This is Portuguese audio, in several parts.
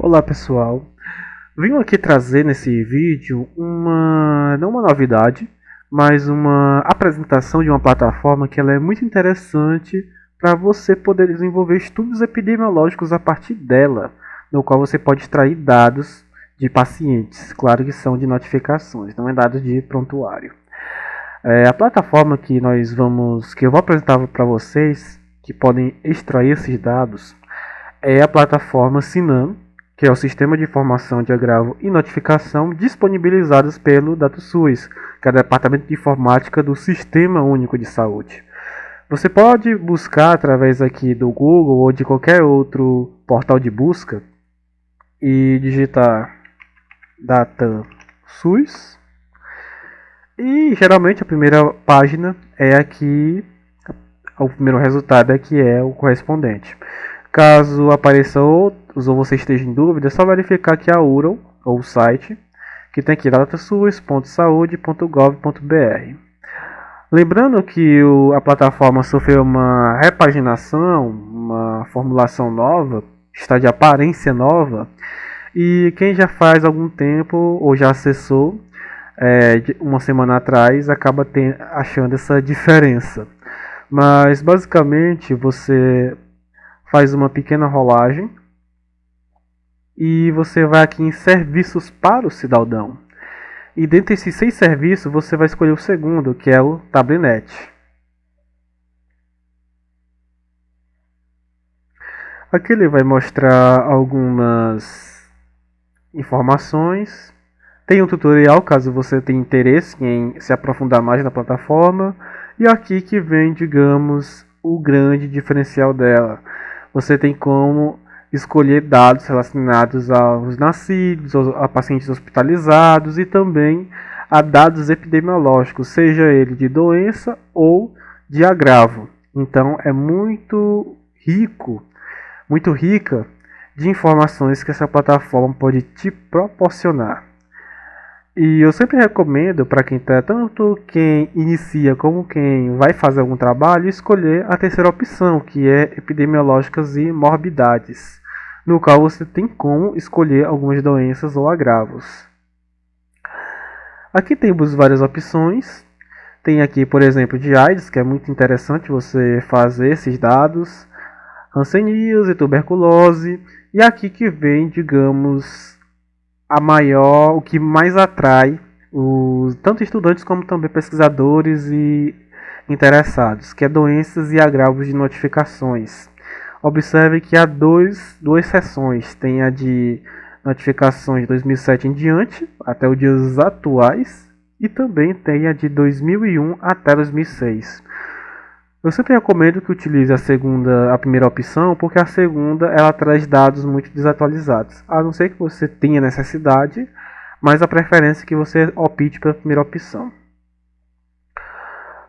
Olá pessoal, venho aqui trazer nesse vídeo não uma novidade, mas uma apresentação de uma plataforma que ela é muito interessante para você poder desenvolver estudos epidemiológicos a partir dela, no qual você pode extrair dados de pacientes, claro que são de notificações, não é dados de prontuário. A plataforma que eu vou apresentar para vocês, que podem extrair esses dados, é a plataforma Sinam, que é o Sistema de Informação de Agravo e Notificação disponibilizados pelo DataSUS, que é o Departamento de Informática do Sistema Único de Saúde. Você pode buscar através aqui do Google ou de qualquer outro portal de busca e digitar DataSUS. E geralmente a primeira página é aqui, o primeiro resultado aqui é o correspondente. Caso apareça outros ou você esteja em dúvida, é só verificar aqui a URL, ou o site, que tem aqui datasus.saude.gov.br. Lembrando que a plataforma sofreu uma repaginação, uma formulação nova, está de aparência nova, e quem já faz algum tempo ou já acessou uma semana atrás acaba achando essa diferença. Mas basicamente você faz uma pequena rolagem e você vai aqui em serviços para o cidadão. E dentre esses 6 serviços você vai escolher o segundo, que é o Tablenet. Aqui ele vai mostrar algumas informações. Tem um tutorial caso você tenha interesse em se aprofundar mais na plataforma. E aqui que vem, digamos, o grande diferencial dela. Você tem como escolher dados relacionados aos nascidos, a pacientes hospitalizados e também a dados epidemiológicos, seja ele de doença ou de agravo. Então é muito rica de informações que essa plataforma pode te proporcionar. E eu sempre recomendo para tanto quem inicia como quem vai fazer algum trabalho, escolher a terceira opção, que é epidemiológicas e morbidades, no qual você tem como escolher algumas doenças ou agravos. Aqui temos várias opções. Tem aqui, por exemplo, de AIDS, que é muito interessante você fazer esses dados, hanseníase, tuberculose, e aqui que vem, digamos, o que mais atrai tanto estudantes como também pesquisadores e interessados, que é doenças e agravos de notificações. Observe que há duas seções, tem a de notificações de 2007 em diante, até os dias atuais, e também tem a de 2001 até 2006. Eu sempre recomendo que utilize a primeira opção, porque a segunda ela traz dados muito desatualizados. A não ser que você tenha necessidade, mas a preferência é que você opte pela primeira opção.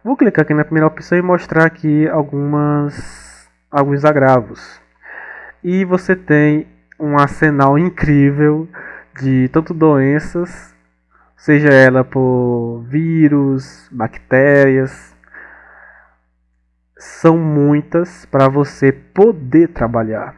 Vou clicar aqui na primeira opção e mostrar aqui alguns agravos. E você tem um arsenal incrível de tanto doenças, seja ela por vírus, bactérias. São muitas para você poder trabalhar.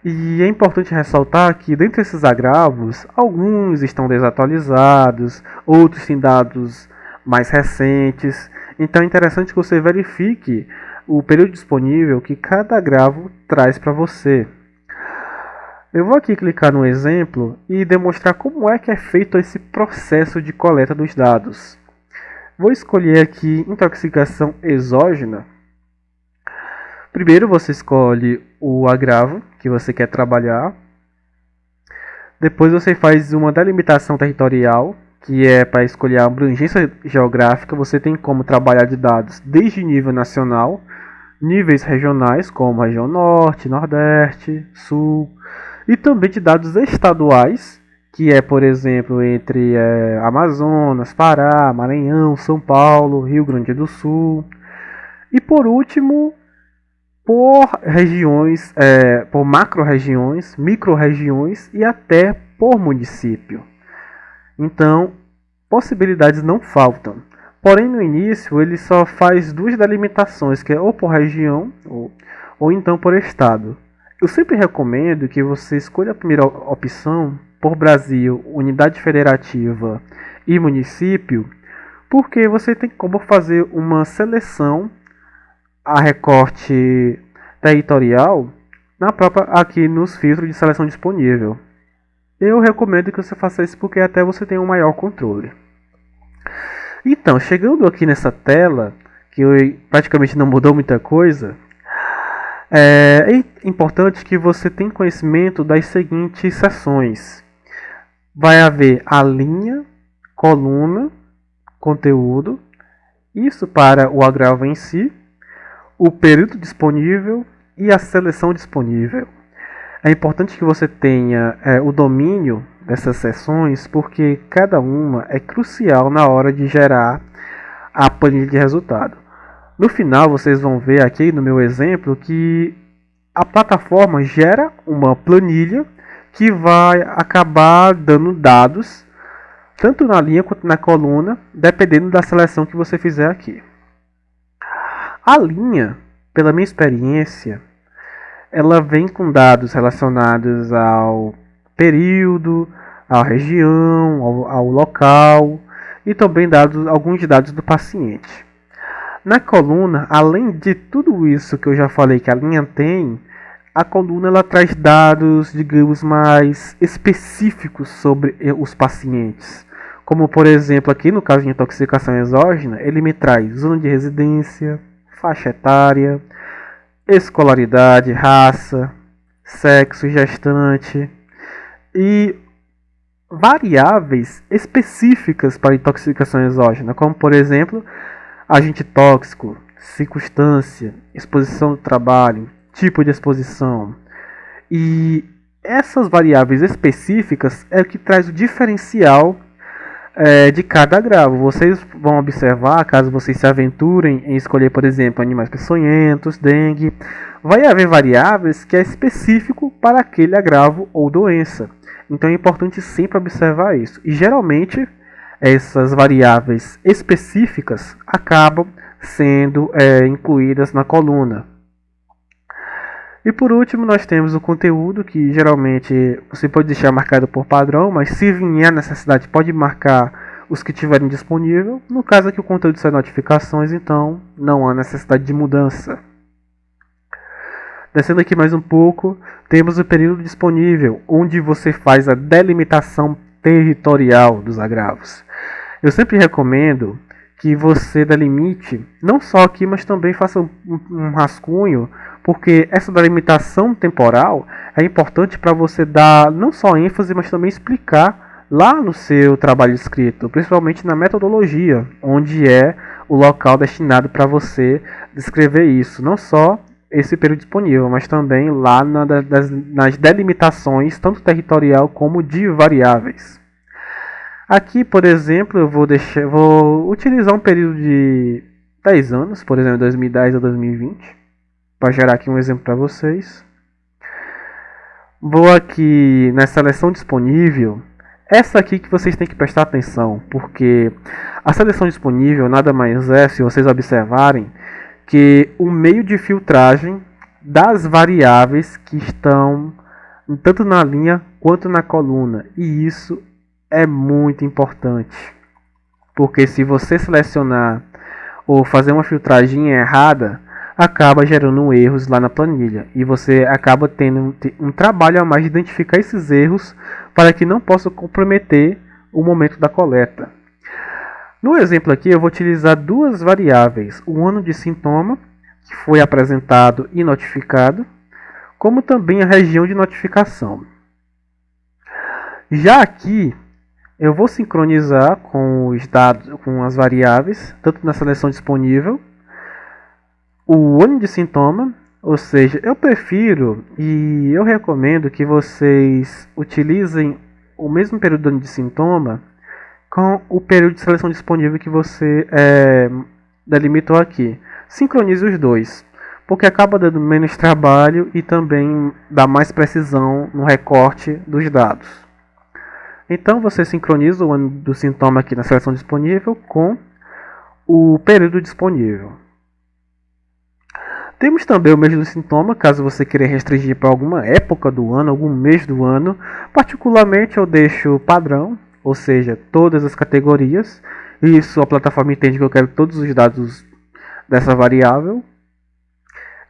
E é importante ressaltar que dentre esses agravos, alguns estão desatualizados, outros têm dados mais recentes. Então é interessante que você verifique o período disponível que cada agravo traz para você. Eu vou aqui clicar no exemplo e demonstrar como é que é feito esse processo de coleta dos dados. Vou escolher aqui intoxicação exógena. Primeiro você escolhe o agravo que você quer trabalhar. Depois você faz uma delimitação territorial, que é para escolher a abrangência geográfica. Você tem como trabalhar de dados desde nível nacional, níveis regionais como região norte, nordeste, sul, e também de dados estaduais, que é, por exemplo, entre Amazonas, Pará, Maranhão, São Paulo, Rio Grande do Sul. E por último, por regiões, por macro-regiões, micro-regiões e até por município. Então, possibilidades não faltam. Porém, no início, ele só faz duas delimitações, que é ou por região ou então por estado. Eu sempre recomendo que você escolha a primeira opção por Brasil, unidade federativa e município, porque você tem como fazer uma seleção a recorte territorial na própria aqui nos filtros de seleção disponível. Eu recomendo que você faça isso porque até você tem um maior controle. Então, chegando aqui nessa tela, que praticamente não mudou muita coisa, é importante que você tenha conhecimento das seguintes seções. Vai haver a linha, coluna, conteúdo, isso para o agravo em si, o período disponível e a seleção disponível. É importante que você tenha o domínio dessas seções, porque cada uma é crucial na hora de gerar a planilha de resultado. No final, vocês vão ver aqui no meu exemplo que a plataforma gera uma planilha que vai acabar dando dados tanto na linha quanto na coluna, dependendo da seleção que você fizer aqui. A linha, pela minha experiência, ela vem com dados relacionados ao período, à região, ao local e também alguns dados do paciente. Na coluna, além de tudo isso que eu já falei que a linha tem, a coluna ela traz dados, digamos, mais específicos sobre os pacientes. Como, por exemplo, aqui no caso de intoxicação exógena, ele me traz zona de residência, faixa etária, escolaridade, raça, sexo, gestante e variáveis específicas para intoxicação exógena, como por exemplo, agente tóxico, circunstância, exposição do trabalho, tipo de exposição. E essas variáveis específicas é o que traz o diferencial de cada agravo. Vocês vão observar, caso vocês se aventurem em escolher, por exemplo, animais peçonhentos, dengue, vai haver variáveis que é específico para aquele agravo ou doença. Então é importante sempre observar isso. E geralmente essas variáveis específicas acabam sendo incluídas na coluna. E por último nós temos o conteúdo, que geralmente você pode deixar marcado por padrão, mas se vier a necessidade pode marcar os que tiverem disponível. No caso aqui o conteúdo são notificações, então não há necessidade de mudança. Descendo aqui mais um pouco, temos o período disponível, onde você faz a delimitação territorial dos agravos. Eu sempre recomendo que você delimite, não só aqui, mas também faça um rascunho, porque essa delimitação temporal é importante para você dar não só ênfase, mas também explicar lá no seu trabalho escrito, principalmente na metodologia, onde é o local destinado para você descrever isso, não só esse período disponível, mas também lá nas delimitações, tanto territorial como de variáveis. Aqui, por exemplo, eu vou utilizar um período de 10 anos, por exemplo, 2010 a 2020, para gerar aqui um exemplo para vocês. Vou aqui na seleção disponível, essa aqui que vocês têm que prestar atenção, porque a seleção disponível nada mais é, se vocês observarem, que o meio de filtragem das variáveis que estão tanto na linha quanto na coluna, e isso é muito importante, porque se você selecionar ou fazer uma filtragem errada, acaba gerando erros lá na planilha, e você acaba tendo um trabalho a mais de identificar esses erros para que não possa comprometer o momento da coleta. No exemplo aqui eu vou utilizar duas variáveis, o ano de sintoma, que foi apresentado e notificado, como também a região de notificação. Já aqui eu vou sincronizar com os dados, com as variáveis, tanto na seleção disponível, o ano de sintoma, ou seja, eu prefiro e eu recomendo que vocês utilizem o mesmo período do ano de sintoma com o período de seleção disponível que você delimitou aqui. Sincronize os dois, porque acaba dando menos trabalho e também dá mais precisão no recorte dos dados. Então você sincroniza o ano do sintoma aqui na seleção disponível com o período disponível. Temos também o mês do sintoma, caso você queira restringir para alguma época do ano, algum mês do ano. Particularmente eu deixo padrão, ou seja, todas as categorias. Isso a plataforma entende que eu quero todos os dados dessa variável.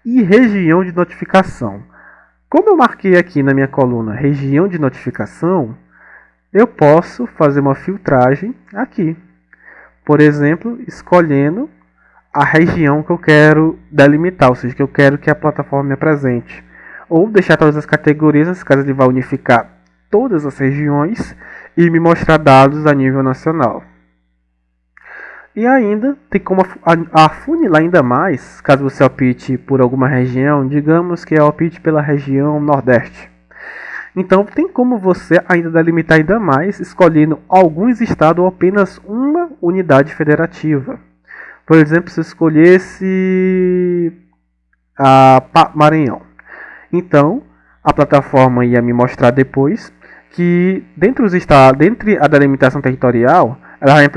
E região de notificação. Como eu marquei aqui na minha coluna região de notificação, eu posso fazer uma filtragem aqui. Por exemplo, escolhendo a região que eu quero delimitar, ou seja, que eu quero que a plataforma me apresente. Ou deixar todas as categorias, nesse caso ele vai unificar todas as regiões e me mostrar dados a nível nacional. E ainda tem como afunilar ainda mais, caso você opte por alguma região, digamos que eu opte pela região Nordeste. Então tem como você ainda delimitar ainda mais, escolhendo alguns estados ou apenas uma unidade federativa. Por exemplo, se eu escolhesse a Maranhão, então a plataforma ia me mostrar depois que dentro a delimitação territorial, ela vai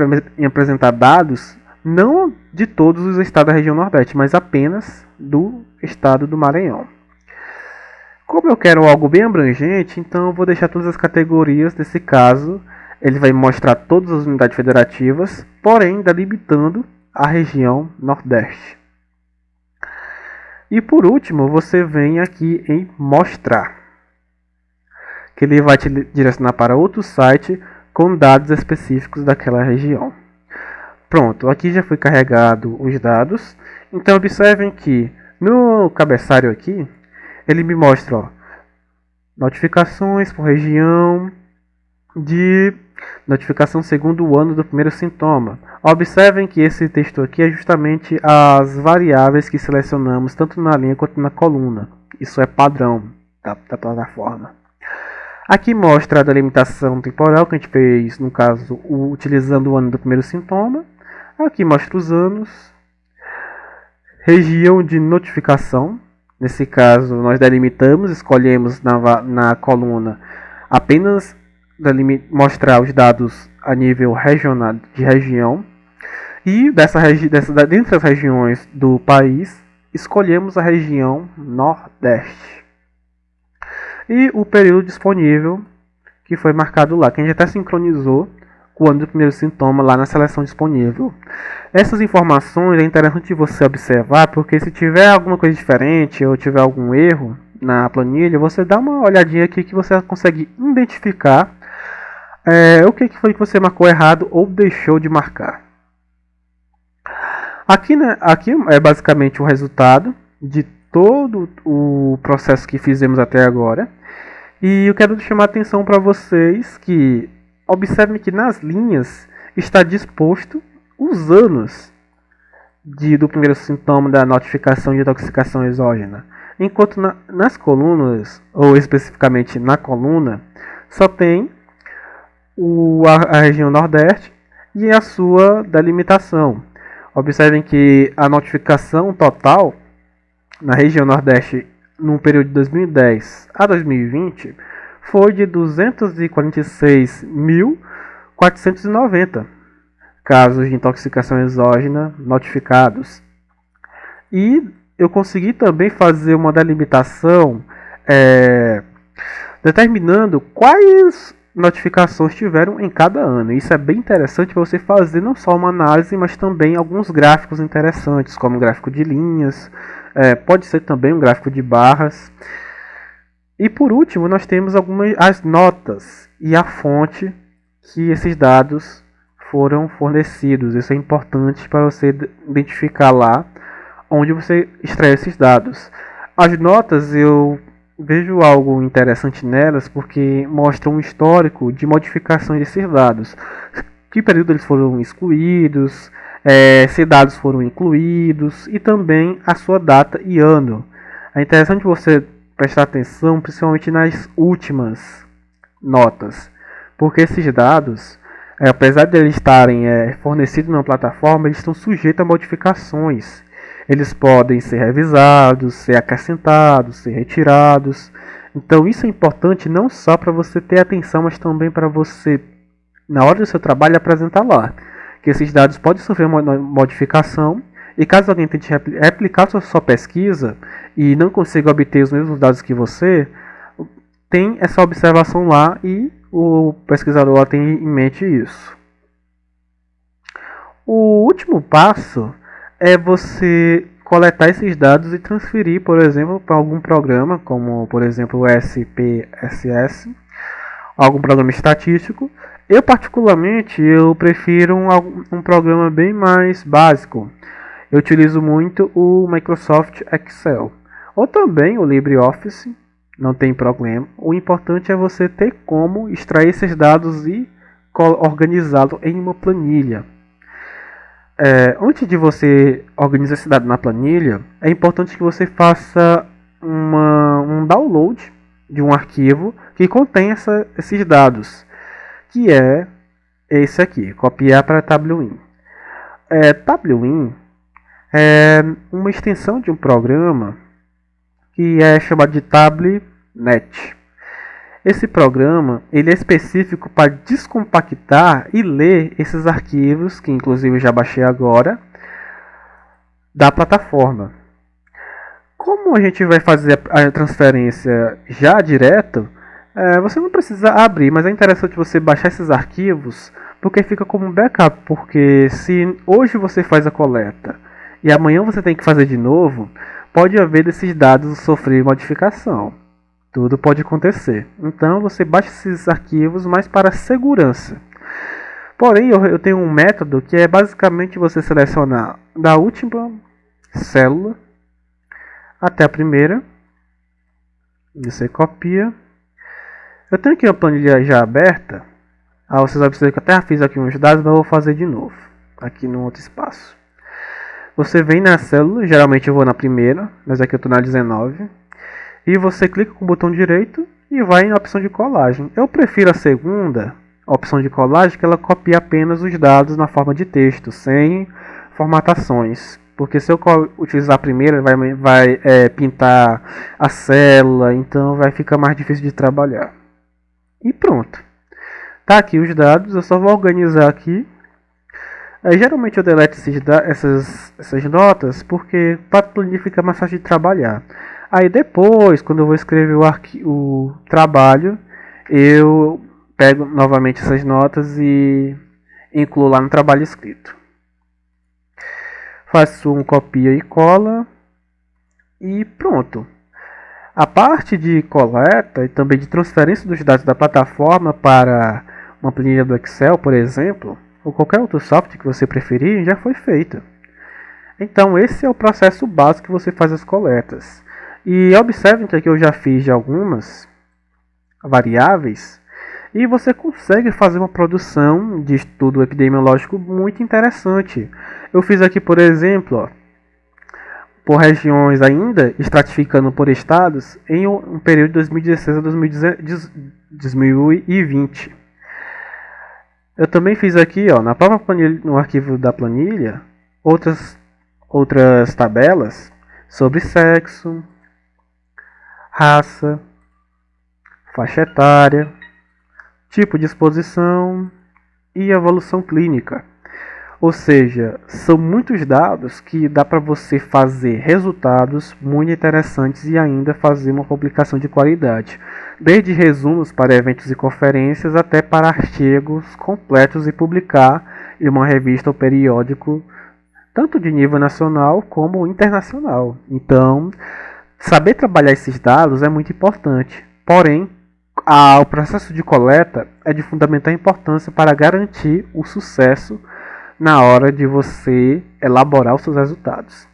apresentar dados não de todos os estados da região Nordeste, mas apenas do estado do Maranhão. Como eu quero algo bem abrangente, então eu vou deixar todas as categorias. Nesse caso, ele vai mostrar todas as unidades federativas, porém delimitando a região Nordeste. E por último, você vem aqui em mostrar, que ele vai te direcionar para outro site com dados específicos daquela região. Pronto, aqui já foi carregado os dados. Então observem que no cabeçalho aqui, ele me mostra notificações por região de notificação segundo o ano do primeiro sintoma. Observem que esse texto aqui é justamente as variáveis que selecionamos tanto na linha quanto na coluna. Isso é padrão da plataforma. Aqui mostra a delimitação temporal que a gente fez, no caso, utilizando o ano do primeiro sintoma. Aqui mostra os anos. Região de notificação. Nesse caso, nós delimitamos, escolhemos na coluna apenas mostrar os dados a nível regional de região. E dentre as regiões do país, escolhemos a região Nordeste. E o período disponível que foi marcado lá, que a gente até sincronizou com o ano do primeiro sintoma lá na seleção disponível. Essas informações é interessante você observar, porque se tiver alguma coisa diferente ou tiver algum erro na planilha, você dá uma olhadinha aqui que você consegue identificar o que foi que você marcou errado ou deixou de marcar. Aqui é basicamente o resultado de todo o processo que fizemos até agora. E eu quero chamar a atenção para vocês que observem que nas linhas está disposto os anos do primeiro sintoma da notificação de intoxicação exógena. Enquanto nas colunas, ou especificamente na coluna, só tem a região Nordeste e a sua delimitação. Observem que a notificação total na região Nordeste no período de 2010 a 2020 foi de 246.490 casos de intoxicação exógena notificados. E eu consegui também fazer uma delimitação determinando quais notificações tiveram em cada ano. Isso é bem interessante para você fazer não só uma análise, mas também alguns gráficos interessantes, como um gráfico de linhas, pode ser também um gráfico de barras. E por último, nós temos as notas e a fonte que esses dados foram fornecidos. Isso é importante para você identificar lá onde você extrai esses dados. As notas, eu vejo algo interessante nelas porque mostram um histórico de modificações desses dados. Que período eles foram excluídos, se dados foram incluídos e também a sua data e ano. É interessante você prestar atenção principalmente nas últimas notas, porque esses dados, apesar de eles estarem fornecidos na plataforma, eles estão sujeitos a modificações. Eles podem ser revisados, ser acrescentados, ser retirados. Então isso é importante não só para você ter atenção, mas também para você, na hora do seu trabalho, apresentar lá. Que esses dados podem sofrer uma modificação E caso alguém tente replicar sua pesquisa e não consiga obter os mesmos dados que você, tem essa observação lá e o pesquisador lá tem em mente isso. O último passo é você coletar esses dados e transferir, por exemplo, para algum programa, como por exemplo o SPSS, algum programa estatístico. Eu particularmente prefiro um programa bem mais básico. Eu utilizo muito o Microsoft Excel ou também o LibreOffice, não tem problema. O importante é você ter como extrair esses dados e organizá-los em uma planilha. Antes de você organizar esse dado na planilha, é importante que você faça um download de um arquivo que contém esses dados, que é esse aqui, copiar para Tablewin. Tablewin é uma extensão de um programa que é chamado de TableNet. Esse programa ele é específico para descompactar e ler esses arquivos, que inclusive eu já baixei agora, da plataforma. Como a gente vai fazer a transferência já direto, você não precisa abrir, mas é interessante você baixar esses arquivos, porque fica como um backup, porque se hoje você faz a coleta e amanhã você tem que fazer de novo, pode haver desses dados sofrer modificação. Tudo pode acontecer. Então você baixa esses arquivos mais para segurança. Porém, eu tenho um método que é basicamente você selecionar da última célula até a primeira. Você copia. Eu tenho aqui uma planilha já aberta. Vocês observam que eu até fiz aqui uns dados, mas eu vou fazer de novo. Aqui no outro espaço. Você vem na célula, geralmente eu vou na primeira, mas aqui eu estou na 19. E você clica com o botão direito e vai na opção de colagem. Eu prefiro a segunda, a opção de colagem, que ela copia apenas os dados na forma de texto, sem formatações. Porque se eu utilizar a primeira, vai pintar a célula, então vai ficar mais difícil de trabalhar. E pronto. Tá aqui os dados, eu só vou organizar aqui. Geralmente eu deleto essas notas, porque para a planilha fica mais fácil de trabalhar. Aí depois, quando eu vou escrever o trabalho, eu pego novamente essas notas e incluo lá no trabalho escrito. Faço um copia e cola e pronto. A parte de coleta e também de transferência dos dados da plataforma para uma planilha do Excel, por exemplo, ou qualquer outro software que você preferir, já foi feita. Então esse é o processo básico que você faz as coletas. E observem que aqui eu já fiz de algumas variáveis e você consegue fazer uma produção de estudo epidemiológico muito interessante. Eu fiz aqui, por exemplo, por regiões ainda, estratificando por estados, em um período de 2016 a 2020. Eu também fiz aqui, na própria planilha, no arquivo da planilha, outras tabelas sobre sexo, raça, faixa etária, tipo de exposição e evolução clínica. Ou seja, são muitos dados que dá para você fazer resultados muito interessantes e ainda fazer uma publicação de qualidade. Desde resumos para eventos e conferências até para artigos completos e publicar em uma revista ou periódico, tanto de nível nacional como internacional. Então, saber trabalhar esses dados é muito importante, porém, o processo de coleta é de fundamental importância para garantir o sucesso na hora de você elaborar os seus resultados.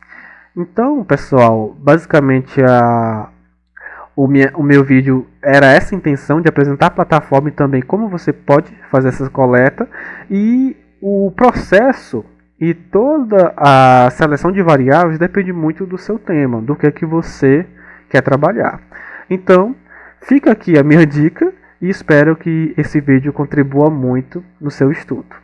Então, pessoal, basicamente o meu vídeo era essa intenção de apresentar a plataforma e também como você pode fazer essa coleta e o processo. E toda a seleção de variáveis depende muito do seu tema, do que você quer trabalhar. Então, fica aqui a minha dica e espero que esse vídeo contribua muito no seu estudo.